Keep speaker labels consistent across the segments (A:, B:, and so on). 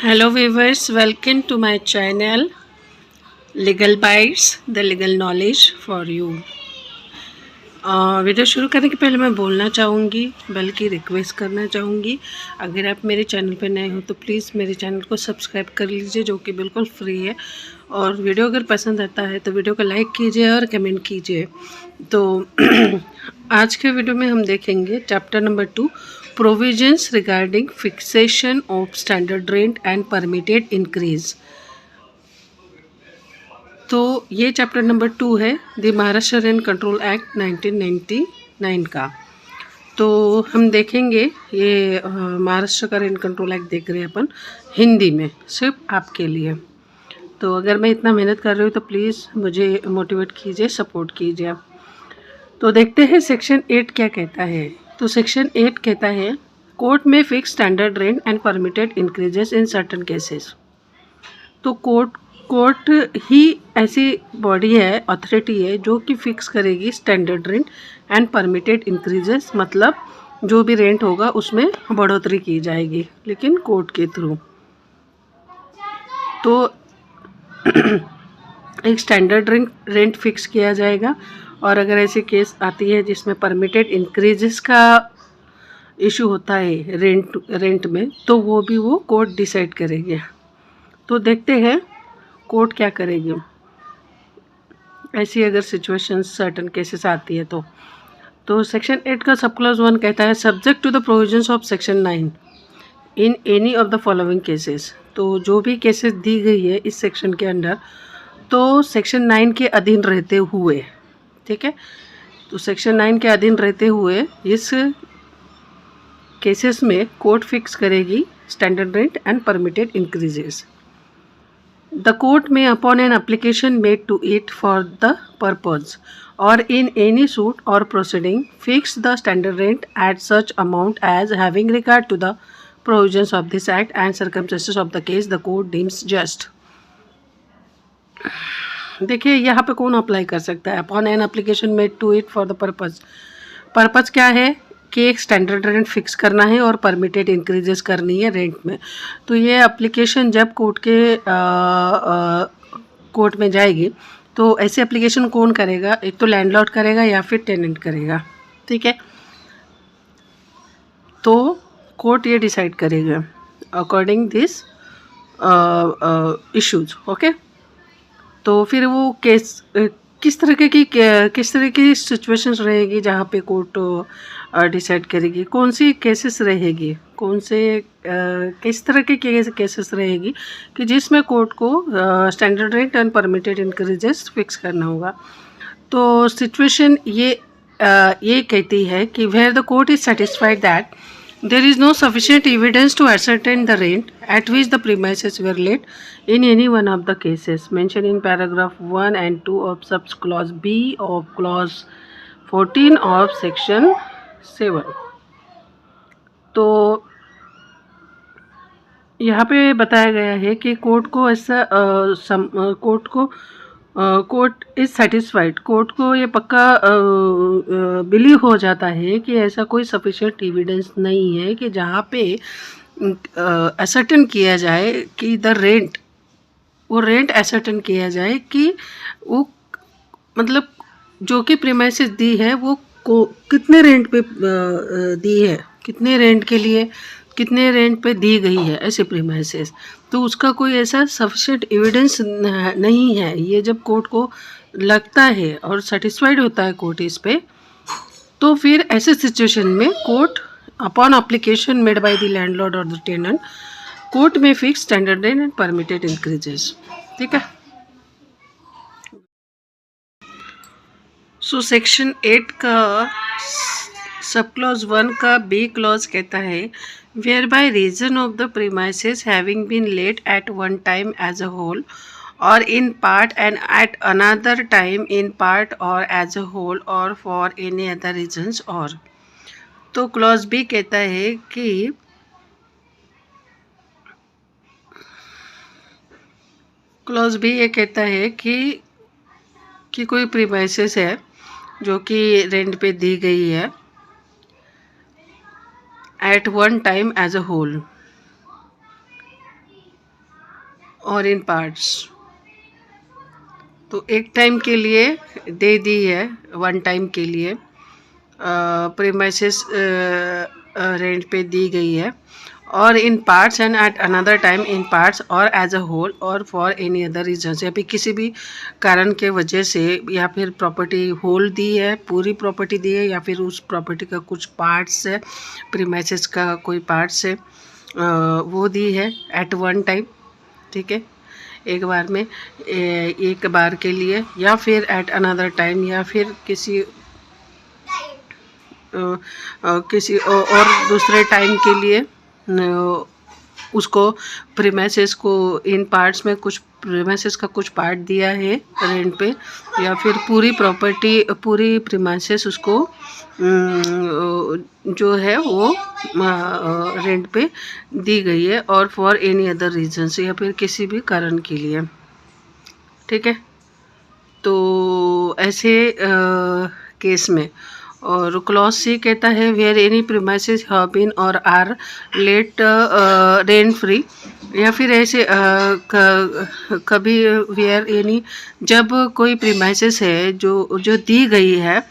A: Hello viewers, welcome to my channel Legal Bites, the legal knowledge for you. Video शुरू करने के पहले मैं बोलना चाहूँगी, बल्कि रिक्वेस्ट करना चाहूँगी, अगर आप मेरे चैनल पर नए हो तो प्लीज़ मेरे चैनल को सब्सक्राइब कर लीजिए, जो कि बिल्कुल फ्री है। और वीडियो अगर पसंद आता है तो वीडियो को लाइक कीजिए और कमेंट कीजिए। तो आज के वीडियो में हम देखेंगे chapter number 2, provisions regarding fixation of standard rent and permitted increase. तो ये चैप्टर नंबर 2 है the Maharashtra rent control act 1999 का। तो हम देखेंगे ये महाराष्ट्र का रेंट कंट्रोल एक्ट देख रहे हैं अपन हिंदी में, सिर्फ आपके लिए। तो अगर मैं इतना मेहनत कर रही हूँ तो प्लीज़ मुझे मोटिवेट कीजिए, सपोर्ट कीजिए। तो देखते हैं सेक्शन 8 क्या कहता है। तो सेक्शन 8 कहता है कोर्ट में fix standard rent and permitted increases in certain cases. तो कोर्ट ही ऐसी बॉडी है, अथॉरिटी है, जो कि फिक्स करेगी standard rent and permitted increases, मतलब जो भी रेंट होगा उसमें बढ़ोतरी की जाएगी, लेकिन कोर्ट के थ्रू। तो एक स्टैंडर्ड रेंट फिक्स किया जाएगा, और अगर ऐसी केस आती है जिसमें परमिटेड इंक्रीजेस का इशू होता है रेंट में, तो वो भी वो कोर्ट डिसाइड करेगी। तो देखते हैं कोर्ट क्या करेगी ऐसी अगर सिचुएशन सर्टन केसेस आती है। तो सेक्शन 8 का सब क्लॉज 1 कहता है subject to the provisions of section 9 in any of the following cases. तो जो भी केसेस दी गई है इस सेक्शन के अंडर, तो सेक्शन 9 के अधीन रहते हुए, ठीक है। तो सेक्शन 9 के अधीन रहते हुए इस केसेस में कोर्ट फिक्स करेगी standard rent and permitted increases. The court may, upon an application made to it for the purpose or in any suit or proceeding, fix the standard rent at such amount as, having regard to the provisions of this act and circumstances of the case, the court deems just. देखिए यहाँ पे कौन apply कर सकता है? Upon an application made to it for the purpose. Purpose क्या है कि एक स्टैंडर्ड रेंट फिक्स करना है और परमिटेड इंक्रीजेस करनी है रेंट में। तो ये एप्लीकेशन जब कोर्ट में जाएगी, तो ऐसी एप्लीकेशन कौन करेगा? एक तो लैंडलॉर्ड करेगा या फिर टेनेंट करेगा, ठीक है। तो कोर्ट ये डिसाइड करेगा अकॉर्डिंग दिस इश्यूज, ओके। तो फिर वो केस किस तरह की सिचुएशंस रहेगी जहाँ पे कोर्ट डिसाइड करेगी, कौन सी केसेस रहेगी, कौन से किस तरह के केसेस रहेगी कि जिसमें कोर्ट को standard rent and permitted increases fix करना होगा। तो सिचुएशन ये कहती है कि where the court is satisfied that there is no sufficient evidence to ascertain the rent at which the premises were let in any one of the cases mentioned in paragraph 1 and 2 of sub clause B of clause 14 of section 7। तो यहाँ पे बताया गया है कि court को ऐसा court is satisfied, court को ये पक्का बिलीव हो जाता है कि ऐसा कोई सफिशिएंट एविडेंस नहीं है कि जहाँ पे असर्टन किया जाए कि द रेंट, वो रेंट असर्टन किया जाए कि वो मतलब जो कि प्रीमाइसेस दी है वो कितने रेंट पे दी है, कितने रेंट के लिए कितने रेंट पे दी गई है, ऐसे प्रीमाइसेस। तो उसका कोई ऐसा सफिशिएंट एविडेंस नहीं है। ये जब कोर्ट को लगता है और सेटिस्फाइड होता है कोर्ट इस पे, तो फिर ऐसे सिचुएशन में court upon application made by the landlord और द टेनेंट, कोर्ट में fix standard rent and permitted increases, ठीक है। सो सेक्शन 8 का सब क्लॉज 1 का बी क्लॉज कहता है whereby reason of the premises having been let at one time as a whole or in part and at another time in part or as a whole or for any other reasons or। तो clause B कहता है कि clause B ये कहता है कि कोई premises है जो कि रेंट पे दी गई है at one time as a whole, और इन पार्ट्स। तो एक टाइम के लिए दे दी है, वन टाइम के लिए प्रीमाइसेस रेंट पे दी गई है, और in parts and at another time in parts और एज अ होल और फॉर एनी अदर रीजन, या फिर किसी भी कारण के वजह से, या फिर प्रॉपर्टी होल दी है, पूरी प्रॉपर्टी दी है, या फिर उस प्रॉपर्टी का कुछ पार्ट्स है, प्रीमाइसेस का कोई पार्ट्स है, वो दी है एट वन टाइम। ठीक है, एक बार में, एक बार के लिए, या फिर एट अनदर टाइम, या फिर किसी और दूसरे टाइम के लिए उसको प्रीमाइसेस को इन पार्ट्स में कुछ प्रीमाइसेस का कुछ पार्ट दिया है रेंट पे, या फिर पूरी प्रॉपर्टी पूरी प्रीमाइसेस उसको जो है वो रेंट पे दी गई है, और फॉर एनी अदर रीजन, या फिर किसी भी कारण के लिए। ठीक है, तो ऐसे केस में, और क्लॉज सी कहता है where any premises have been और आर लेट रेंट फ्री, या फिर ऐसे कभी वेयर एनी, जब कोई प्रीमाइसेस है जो दी गई है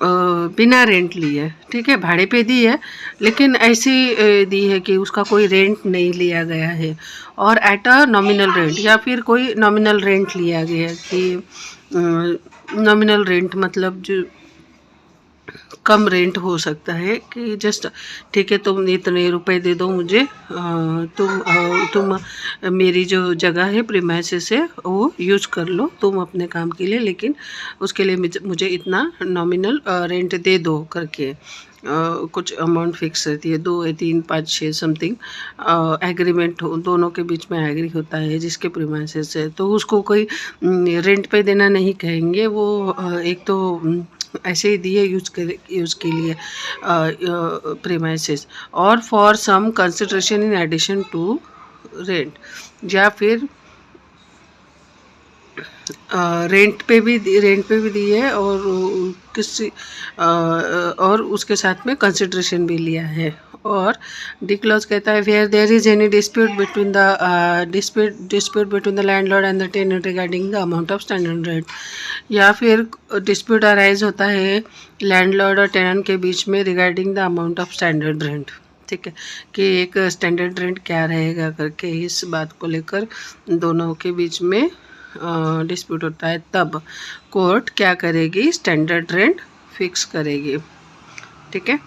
A: बिना रेंट लिए, ठीक है, भाड़े पे दी है, लेकिन ऐसी दी है कि उसका कोई रेंट नहीं लिया गया है, और एट अ नॉमिनल रेंट, या फिर कोई नॉमिनल रेंट लिया गया है, कि नॉमिनल रेंट मतलब जो कम रेंट हो सकता है, कि जस्ट ठीक है तुम इतने रुपए दे दो मुझे, तुम मेरी जो जगह है प्रीमाइसेस है वो यूज कर लो तुम अपने काम के लिए, लेकिन उसके लिए मुझे इतना नॉमिनल रेंट दे दो करके कुछ अमाउंट फिक्स रहती है, 2 या 3 5 6 समथिंग एग्रीमेंट दोनों के बीच में एग्री होता है जिसके प्रीमाइसेस है, तो उसको कोई रेंट पे देना नहीं कहेंगे, वो एक तो ऐसे ही दिए यूज के लिए प्रीमाइसेस, और for some consideration in addition to rent, या फिर रेंट पे भी दी है, और किसी और उसके साथ में कंसिडरेशन भी लिया है। और डी क्लॉज कहता है where there is any dispute between the landlord and the tenant regarding the amount of standard rent, या फिर डिस्प्यूट अराइज होता है लैंडलॉर्ड और टेनेंट के बीच में regarding the amount of standard rent. ठीक है, कि एक स्टैंडर्ड रेंट क्या रहेगा करके, इस बात को लेकर दोनों के बीच में डिस्प्यूट होता है, तब कोर्ट क्या करेगी, स्टैंडर्ड रेंट फिक्स करेगी। ठीक है,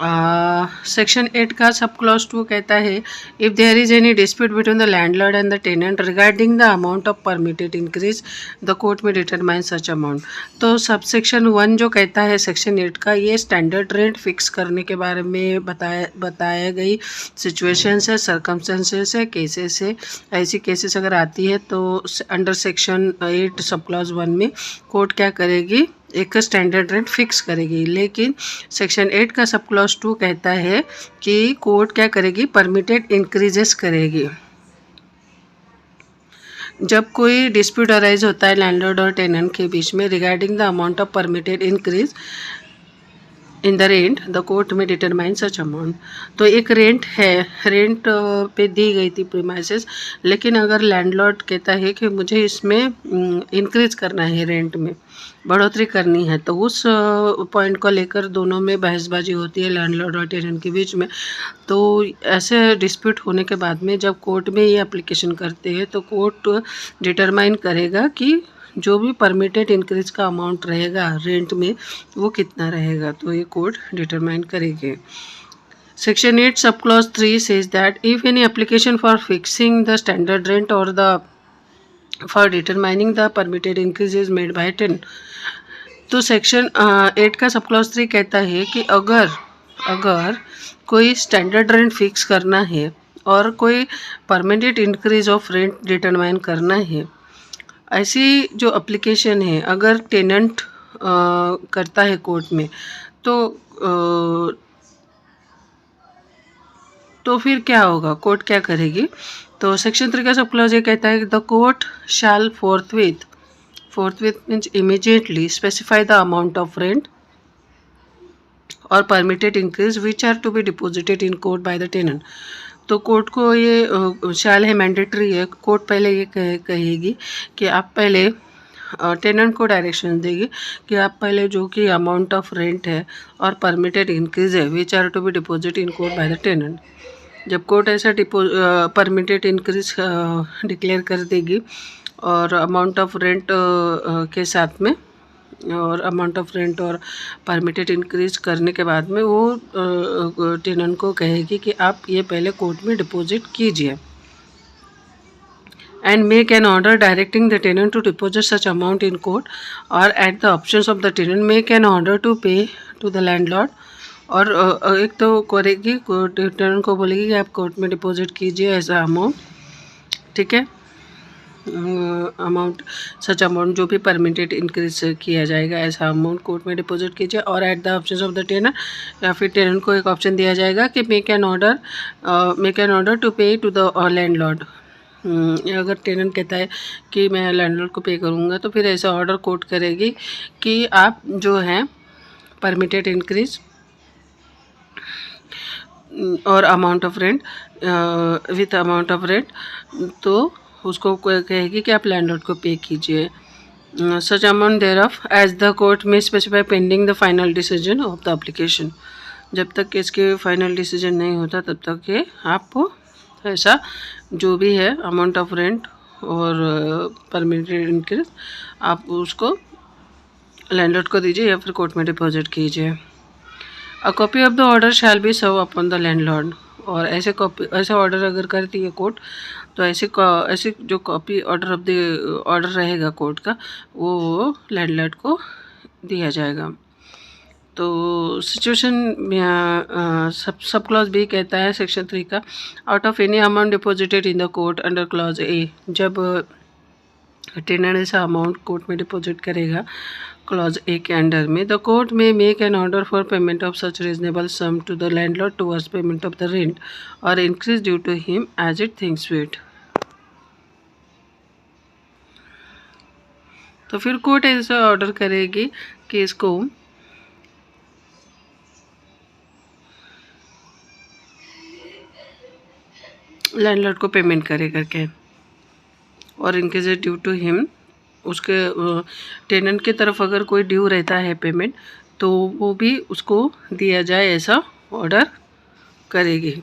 A: सेक्शन 8 का सब क्लॉज 2 कहता है if there is any dispute between the landlord and the tenant regarding the amount of permitted increase the court may determine such amount. तो सब सेक्शन 1 जो कहता है सेक्शन 8 का, ये स्टैंडर्ड रेंट फिक्स करने के बारे में बताया गई सिचुएशंस है, सर्कमस्टेंसेस है, केसेस है। ऐसी केसेस अगर आती है तो अंडर सेक्शन 8 सब क्लॉज 1 में कोर्ट क्या करेगी, एक स्टैंडर्ड रेंट फिक्स करेगी। लेकिन सेक्शन 8 का सब क्लॉज 2 कहता है कि कोर्ट क्या करेगी, परमिटेड इंक्रीजेस करेगी। जब कोई डिस्प्यूट अराइज होता है लैंडलॉर्ड और टेनेंट के बीच में regarding the amount of permitted increase in the rent, the court may determine such amount. तो एक रेंट है, रेंट पे दी गई थी प्रीमाइसेस, लेकिन अगर लैंडलॉर्ड कहता है कि मुझे इसमें इंक्रीज करना है, रेंट में बढ़ोतरी करनी है, तो उस पॉइंट को लेकर दोनों में बहसबाजी होती है लैंडलॉर्ड और टेनेंट के बीच में। तो ऐसे डिस्प्यूट होने के बाद में जब कोर्ट में ये एप्लीकेशन करते हैं तो कोर्ट डिटरमाइन करेगा कि जो भी परमिटेड इंक्रीज का अमाउंट रहेगा रेंट में वो कितना रहेगा, तो ये कोर्ट डिटरमाइन करेगी। Section 8 sub clause 3 says that if any application for fixing the standard rent और the for determining the permitted increase is made by tenant. तो सेक्शन 8 का सब क्लॉज 3 कहता है कि अगर कोई स्टैंडर्ड रेंट फिक्स करना है और कोई permitted increase of rent determine करना है, ऐसी जो एप्लीकेशन है अगर टेनेंट करता है कोर्ट में, तो फिर क्या होगा, कोर्ट क्या करेगी। तो सेक्शन 3 का सब क्लॉज ये कहता है कि the court shell फोर्थविथ means immediately specify the amount of rent और permitted increase which are to be deposited in court by the tenant। तो कोर्ट को ये शैल है, मैंडेटरी है। कोर्ट पहले ये कहेगी कि आप पहले टेनेंट को डायरेक्शन देगी कि आप पहले जो कि अमाउंट ऑफ रेंट है और परमिटेड इंक्रीज है which are to be deposit in court by the tenant. जब कोर्ट ऐसा परमिटेड इंक्रीज डिक्लेयर कर देगी और अमाउंट ऑफ रेंट के साथ में, और अमाउंट ऑफ रेंट और परमिटेड इंक्रीज करने के बाद में वो टेनेंट को कहेगी कि आप ये पहले कोर्ट में डिपॉजिट कीजिए, and make an order directing the tenant to deposit such amount in court or at the options of the tenant make an order to pay to the landlord। और एक तो करेगी, टेनेंट को बोलेगी कि आप कोर्ट में डिपॉजिट कीजिए ऐसा अमाउंट, ठीक है, अमाउंट सच अमाउंट जो भी परमिटेड इंक्रीज किया जाएगा ऐसा अमाउंट कोर्ट में डिपॉजिट कीजिए। और at the option of the tenant, या फिर टेनेंट को एक ऑप्शन दिया जाएगा कि make an order to pay to the landlord. अगर टेनेंट कहता है कि मैं लैंडलॉर्ड को पे करूँगा तो फिर ऐसा ऑर्डर कोर्ट करेगी कि आप जो है परमिटेड इंक्रीज और amount of rent with amount of rent, तो उसको कहेगी कि आप लैंडलॉर्ड को पे कीजिए। Such amount thereof as the court may specify pending the final decision of the application. जब तक इसके फाइनल डिसीजन नहीं होता तब तक ये आपको ऐसा जो भी है अमाउंट ऑफ रेंट और परमिटेड इंक्रीज आप उसको लैंडलॉर्ड को दीजिए या फिर कोर्ट में डिपॉजिट कीजिए। A copy of the order shall be serve upon the landlord. और ऐसे ऑर्डर अगर करती है कोर्ट तो ऐसे जो copy order of the order रहेगा कोर्ट का वो लैंडलॉर्ड को दिया जाएगा। तो सिचुएशन सब क्लॉज बी कहता है सेक्शन 3 का, out of any amount deposited in the court under clause A. जब टेनेंट ऐसा अमाउंट कोर्ट में डिपॉजिट करेगा क्लॉज ए के अंडर में, the court may make an order for payment of such reasonable sum to the landlord towards payment of the rent और increase due to him as it thinks fit. तो फिर court ऐसा order करेगी कि इसको landlord को payment करे करके, और इनकेस ड्यू टू हिम उसके टेनेंट की तरफ अगर कोई ड्यू रहता है पेमेंट तो वो भी उसको दिया जाए ऐसा ऑर्डर करेगी।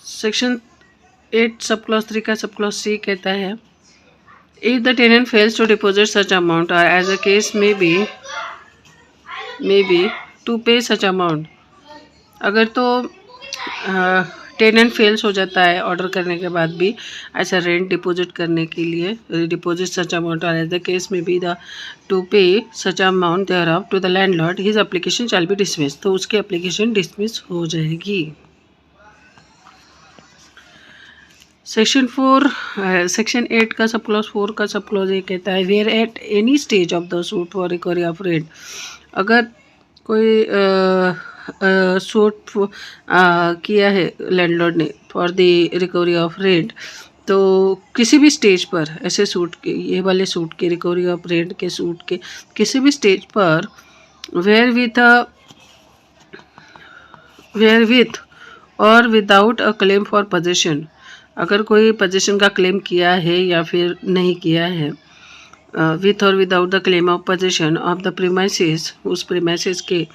A: सेक्शन 8 सब क्लॉज 3 का सब क्लॉज सी कहता है, if the tenant fails to deposit such amount और as a case may be to pay such amount. अगर तो टेनेंट फेल्स हो जाता है ऑर्डर करने के बाद भी ऐसा रेंट डिपॉजिट करने के लिए, डिपॉजिट सच अमाउंट और as the case may be the to pay such amount thereof to the landlord his application shall be dismiss. तो उसकी एप्लीकेशन डिसमिस हो जाएगी। सेक्शन 8 का सब क्लॉज 4 का सब क्लॉज ये कहता है, where at any stage of the suit for recovery of rent. अगर कोई सूट किया है लैंडलॉर्ड ने for the recovery of rent, तो किसी भी स्टेज पर ऐसे सूट के, ये वाले सूट के रिकवरी ऑफ रेंट के सूट के किसी भी स्टेज पर वेयर विथ और without a claim for position, अगर कोई पोजीशन का क्लेम किया है या फिर नहीं किया है, विथ और without the claim of position of the premises, उस प्रीमाइसेस के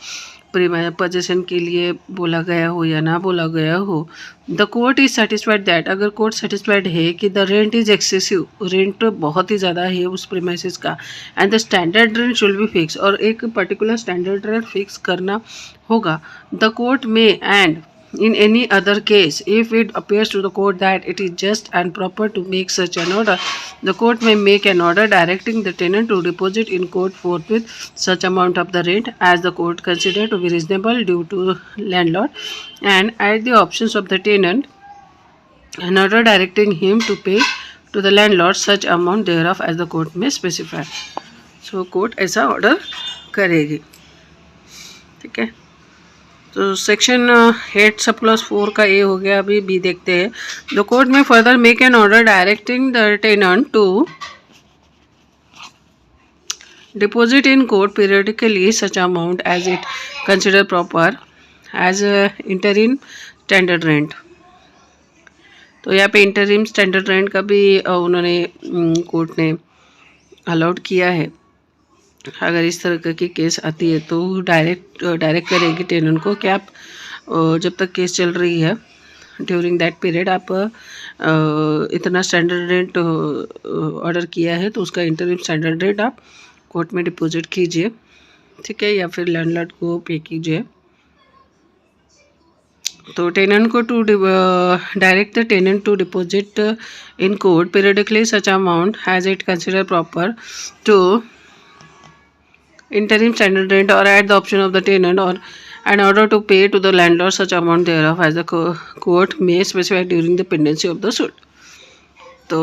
A: पोजीशन के लिए बोला गया हो या ना बोला गया हो, the court is satisfied that, अगर कोर्ट सेटिस्फाइड है कि the rent is excessive, rent बहुत ही ज़्यादा है उस प्रीमाइसेस का, and the standard rent should be fix, और एक पर्टिकुलर स्टैंडर्ड रेंट फिक्स करना होगा, द कोर्ट में and in any other case if it appears to the court that it is just and proper to make such an order, the court may make an order directing the tenant to deposit in court forthwith such amount of the rent as the court consider to be reasonable due to landlord, and at the options of the tenant an order directing him to pay to the landlord such amount thereof as the court may specify। so court ऐसा order करेगी, ठीक है। तो section 8 sub clause 4 का ए हो गया। अभी B देखते हैं। The court may further make an order directing the tenant to Deposit in court periodically such amount as it consider proper as interim standard rent. तो यहाँ पे इंटरिम स्टैंडर्ड रेंट का भी उन्होंने कोर्ट ने अलाउड किया है। अगर इस तरह की केस आती है तो डायरेक्ट करेगी टेनेंट को कि आप जब तक केस चल रही है ड्यूरिंग दैट पीरियड आप इतना स्टैंडर्ड रेंट ऑर्डर किया है तो उसका इंटरिम स्टैंडर्ड रेंट आप कोर्ट में डिपॉजिट कीजिए, ठीक है, या फिर लैंडलॉर्ड को पे कीजिए। तो टेनेंट को to direct the tenant to deposit in court periodically such amount has it consider proper to interim standard rent or at the option of the tenant or an order to pay to the landlord such amount thereof as the court may specify during the pendency of the suit. तो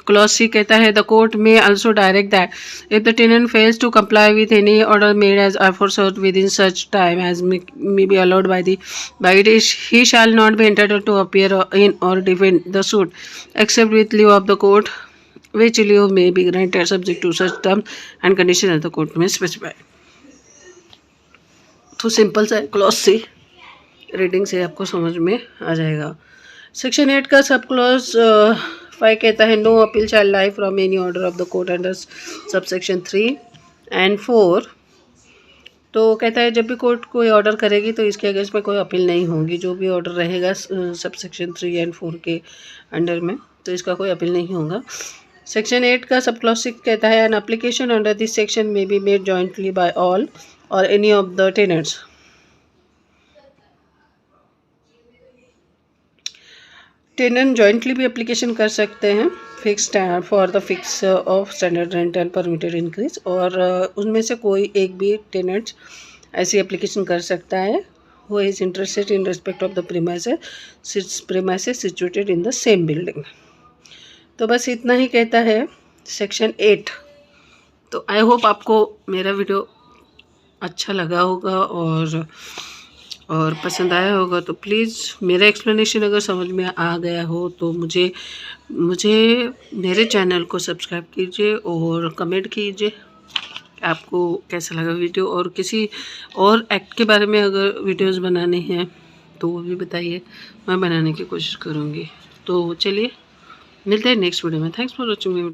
A: clause C कहता है the court may also direct that if the tenant fails to comply with any order made as aforesaid within such time as may be allowed by it he shall not be entitled to appear in or defend the suit except with leave of the court which leave may be granted subject to such terms and conditions as the court may specify. तो simple सा clause C reading से आपको समझ में आ जाएगा। Section 8 का sub clause 5 कहता है no appeal shall lie from any order of the court under subsection 3 and 4। तो कहता है जब भी कोर्ट कोई ऑर्डर करेगी तो इसके अगेंस्ट में कोई अपील नहीं होगी, जो भी ऑर्डर रहेगा सबसेक्शन 3 एंड 4 के अंडर में तो इसका कोई अपील नहीं होगा। सेक्शन 8 का सब क्लॉज 6 कहता है an application under this section may be made jointly by all और any of the tenants. Tenant jointly भी एप्लीकेशन कर सकते हैं fix for the fix of standard rent and permitted increase, और उनमें से कोई एक भी टेनेंट ऐसी एप्लीकेशन कर सकता है who is interested in respect of the premises situated in the same building. तो बस इतना ही कहता है सेक्शन 8। तो आई होप आपको मेरा वीडियो अच्छा लगा होगा और पसंद आया होगा। तो प्लीज़ मेरा एक्सप्लेनेशन अगर समझ में आ गया हो तो मुझे मेरे चैनल को सब्सक्राइब कीजिए और कमेंट कीजिए आपको कैसा लगा वीडियो, और किसी और एक्ट के बारे में अगर वीडियोस बनाने हैं तो वो भी बताइए, मैं बनाने की कोशिश करूँगी। तो चलिए मिलते हैं नेक्स्ट वीडियो में। Thanks for watching.